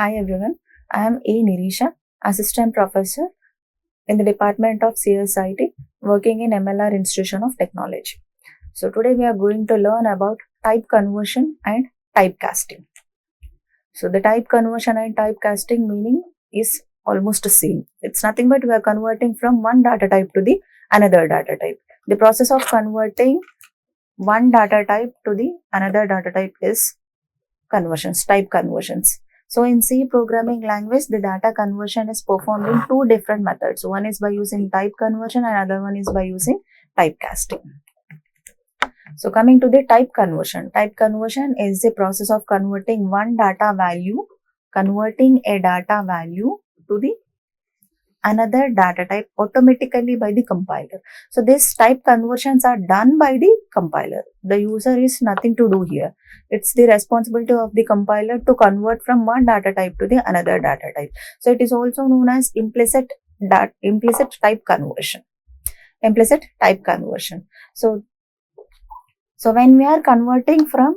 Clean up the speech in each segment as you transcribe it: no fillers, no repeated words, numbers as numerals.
Hi everyone, I am Nirisha, Assistant Professor in the Department of CSIT, working in MLR Institution of Technology. So today we are going to learn about type conversion and typecasting. So the type conversion and typecasting meaning is almost the same. It's nothing but we are converting from one data type to the another data type. The process of converting one data type to the another data type is conversions, type conversions. So in C programming language, the data conversion is performed in two different methods. One is by using type conversion and other one is by using typecasting. So coming to the type conversion is the process of converting a data value to the another data type automatically by the compiler. So these type conversions are done by the compiler. The user is nothing to do here. It's the responsibility of the compiler to convert from one data type to the another data type. So it is also known as implicit type conversion. So when we are converting from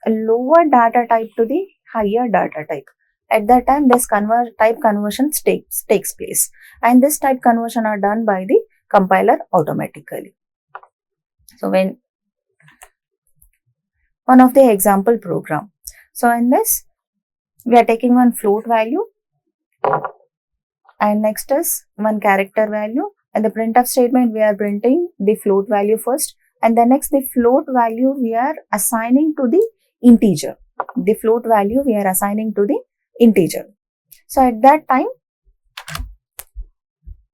a lower data type to the higher data type, at that time this type conversion takes place, and this type conversion are done by the compiler automatically. So when one of the example program, so in this we are taking one float value and next is one character value, and the printf statement we are printing the float value first, and the next the float value we are assigning to the integer. The float value we are assigning to the integer. So at that time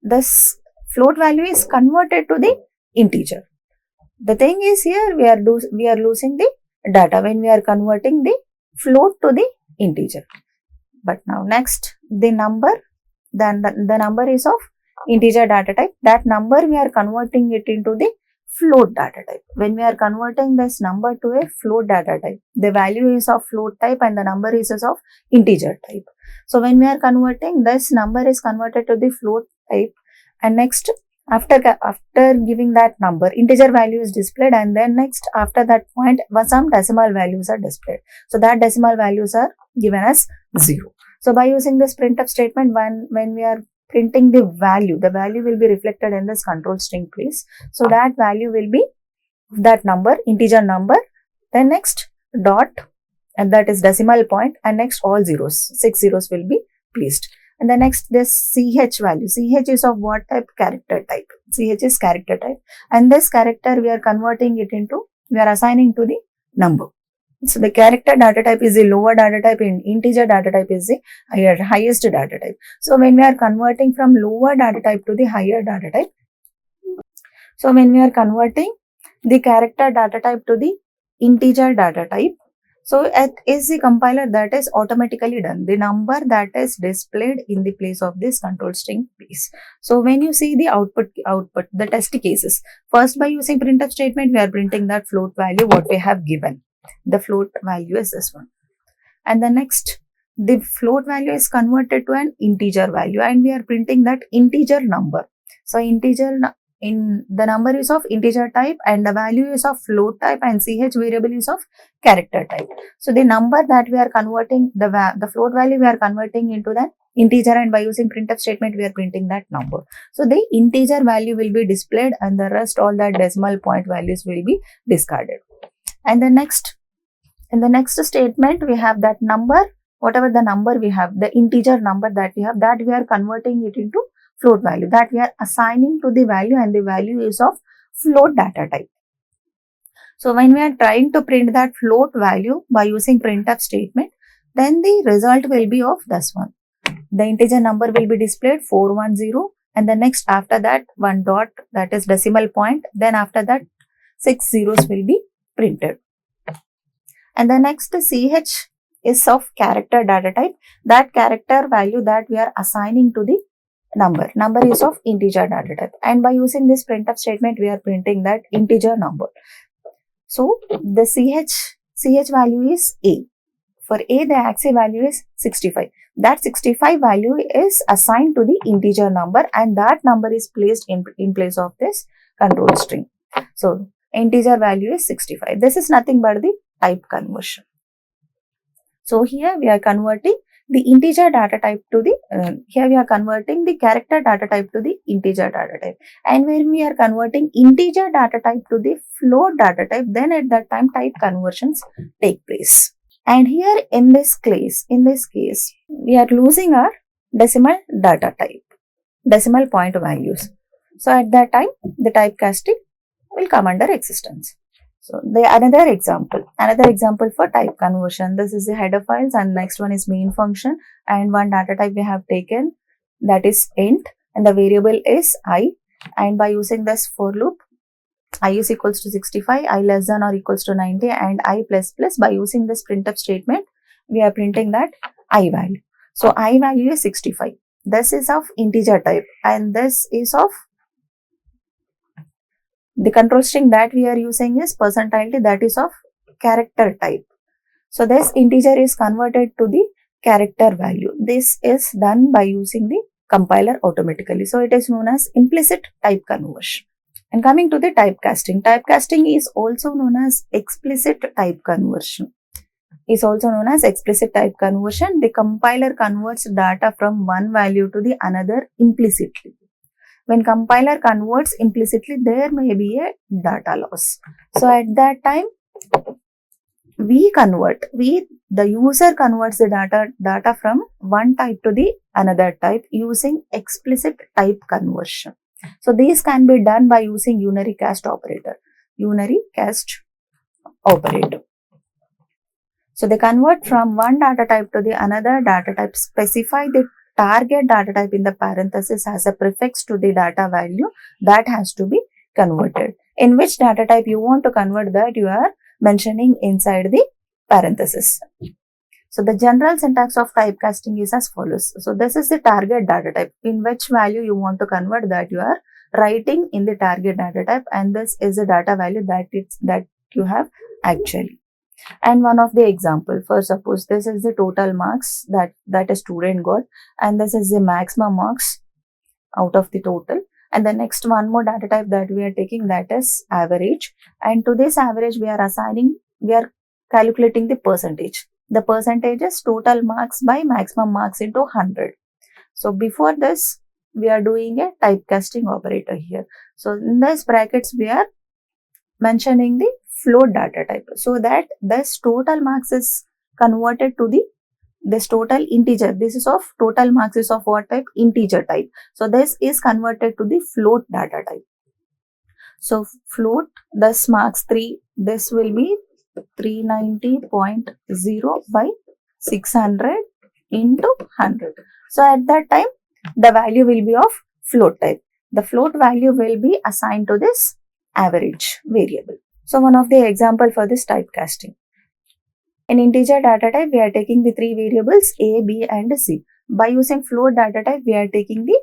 this float value is converted to the integer. The thing is here we are losing the data when we are converting the float to the integer. But now next the number, then the number is of integer data type. That number we are converting it into the float data type. When we are converting this number to a float data type, the value is of float type and the number is of integer type. So when we are converting, this number is converted to the float type, and next after giving that number, integer value is displayed, and then next after that point some decimal values are displayed. So that decimal values are given as 0. So by using this printf statement, when we are printing the value will be reflected in this control string place. So that value will be that number, integer number, then next dot, and that is decimal point, and next all zeros, 6 zeros will be placed. And the next this ch value, ch is of what type? Character type. Ch is character type, and this character we are converting it into, we are assigning to the number. So the character data type is the lower data type and integer data type is the highest data type. So when we are converting from lower data type to the higher data type, so when we are converting the character data type to the integer data type, so it is the compiler that is automatically done. The number that is displayed in the place of this control string piece. So when you see the output, the test cases, first by using printf statement, we are printing that float value what we have given. The float value is this one, and the next the float value is converted to an integer value, and we are printing that integer number. So integer in the number is of integer type and the value is of float type, and ch variable is of character type. So the number that we are converting, the float value we are converting into that integer, and by using printf statement we are printing that number. So the integer value will be displayed and the rest all that decimal point values will be discarded. And the next, in the next statement we have that number, whatever the number we have, the integer number that we have, that we are converting it into float value, that we are assigning to the value, and the value is of float data type. So when we are trying to print that float value by using printf statement, then the result will be of this one. The integer number will be displayed 410, and the next after that one dot, that is decimal point, then after that 6 zeros will be printed. And the next ch is of character data type, that character value that we are assigning to the number is of integer data type, and by using this printf statement we are printing that integer number. So the ch value is a. For a the AXI value is 65. That 65 value is assigned to the integer number, and that number is placed in place of this control string. So integer value is 65. This is nothing but the type conversion. So here we are converting the integer data type to the, here we are converting the character data type to the integer data type. And when we are converting integer data type to the float data type, then at that time type conversions take place. And here in this case, we are losing our decimal data type, decimal point values. So at that time, the typecasting will come under existence. So another example for type conversion. This is the header files, and next one is main function, and one data type we have taken, that is int, and the variable is I. And by using this for loop, I is equals to 65, I less than or equals to 90, and I plus plus, by using this printf statement, we are printing that I value. So I value is 65. This is of integer type, and this is of the control string that we are using is %, that is of character type. So this integer is converted to the character value. This is done by using the compiler automatically. So it is known as implicit type conversion. And coming to the typecasting. Typecasting is also known as explicit type conversion. The compiler converts data from one value to the another implicitly. When compiler converts implicitly, there may be a data loss. So at that time, the user converts the data from one type to the another type using explicit type conversion. So these can be done by using unary cast operator. So they convert from one data type to the another data type, specify the target data type in the parenthesis as a prefix to the data value that has to be converted. In which data type you want to convert, that you are mentioning inside the parenthesis. So the general syntax of typecasting is as follows. So this is the target data type, in which value you want to convert, that you are writing in the target data type, and this is the data value that you have actually. And one of the example, for suppose this is the total marks that a student got, and this is the maximum marks out of the total. And the next one more data type that we are taking, that is average. And to this average we are calculating the percentage. The percentage is total marks by maximum marks into 100. So before this, we are doing a typecasting operator here. So in this brackets, we are mentioning the float data type, so that this total marks is converted to this total integer. This is of total marks is of what type? Integer type. So this is converted to the float data type. So float, this marks 3, this will be 390.0 by 600 into 100. So at that time, the value will be of float type. The float value will be assigned to this average variable. So one of the example for this typecasting. In integer data type, we are taking the 3 variables A, B and C. By using float data type, we are taking the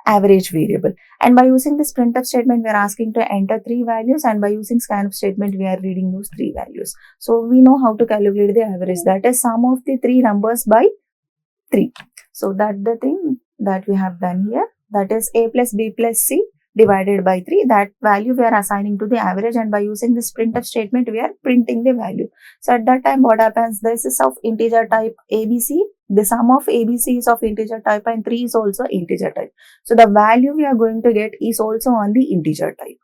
average variable. And by using this printf statement, we are asking to enter 3 values, and by using scanf statement, we are reading those 3 values. So we know how to calculate the average. That is sum of the 3 numbers by 3. So that's the thing that we have done here. That is A plus B plus C divided by 3. That value we are assigning to the average, and by using this printf statement, we are printing the value. So at that time, what happens? This is of integer type ABC. The sum of ABC is of integer type, and 3 is also integer type. So the value we are going to get is also on the integer type.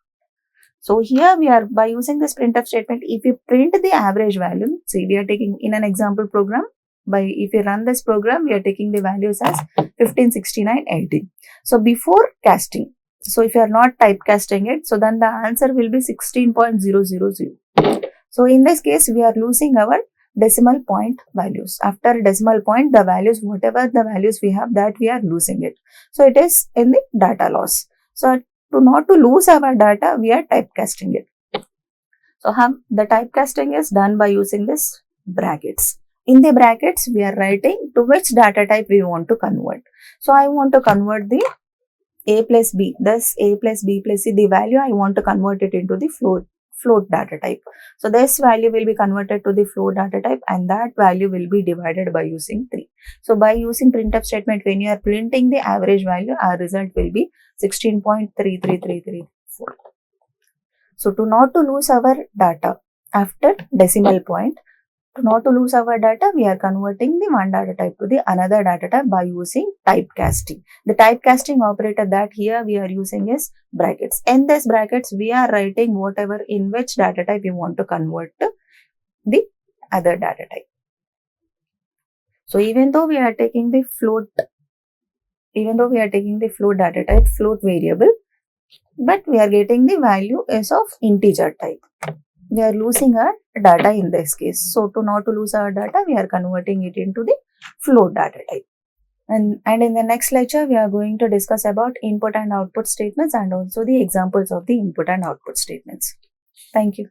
So here we are, by using this printf statement, if we print the average value, see, we are taking in an example program, if you run this program, we are taking the values as 15, 69, 18. So before casting, so if you are not typecasting it, so then the answer will be 16.000. So in this case, we are losing our decimal point values. After decimal point, the values, whatever the values we have, that we are losing it. So it is in the data loss. So not to lose our data, we are typecasting it. So the typecasting is done by using this brackets. In the brackets, we are writing to which data type we want to convert. So I want to convert the A plus B, thus A plus B plus C, the value I want to convert it into the float data type. So this value will be converted to the float data type, and that value will be divided by using 3. So by using printf statement, when you are printing the average value, our result will be 16.33334. So not to lose our data after decimal point, not to lose our data, we are converting the one data type to the another data type by using typecasting. The typecasting operator that here we are using is brackets. In this brackets, we are writing whatever in which data type we want to convert to the other data type. So even though we are taking the float data type, float variable, but we are getting the value as of integer type. We are losing our data in this case. So not to lose our data, we are converting it into the float data type. And in the next lecture, we are going to discuss about input and output statements and also the examples of the input and output statements. Thank you.